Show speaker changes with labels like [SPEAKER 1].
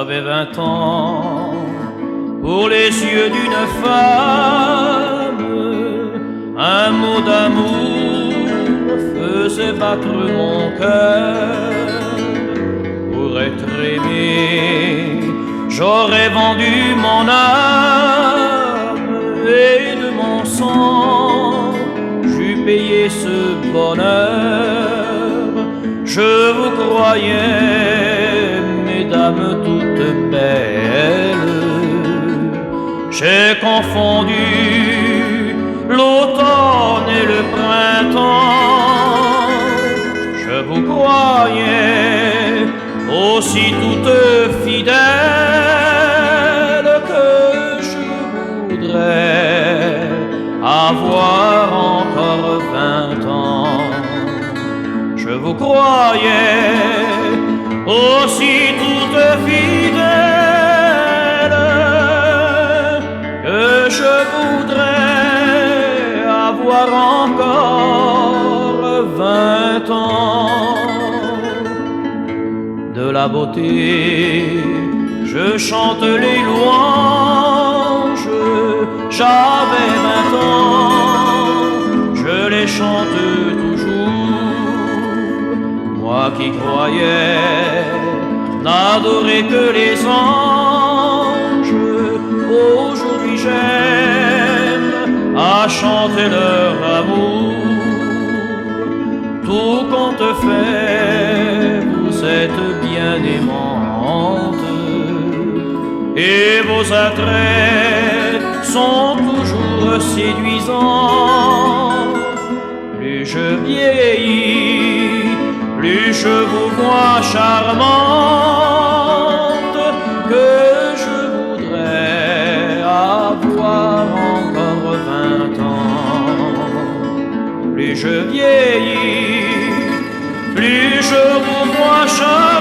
[SPEAKER 1] j'avais 20 ans, pour les yeux d'une femme, un mot d'amour faisait battre mon cœur. Pour être aimé, j'aurais vendu mon âme et de mon sang, j'eus payé ce bonheur. Je vous croyais, mesdames toutes belles, j'ai confondu l'automne et le printemps. Je vous croyais aussi toutes fidèles que je voudrais avoir encore 20 ans. Je vous croyais aussi toutes fidèles que je voudrais avoir encore 20 ans. De la beauté, je chante les louanges, j'avais 20 ans, je les chante toujours. Moi qui croyais n'adorer que les anges, aujourd'hui j'aime à chanter leur amour. Tout compte fait, vous êtes bien aimante, et vos attraits sont toujours séduisants. Plus je vieillis, plus je vous vois charmante, que je voudrais avoir encore 20 ans. Plus je vieillis, plus je vous vois charmante,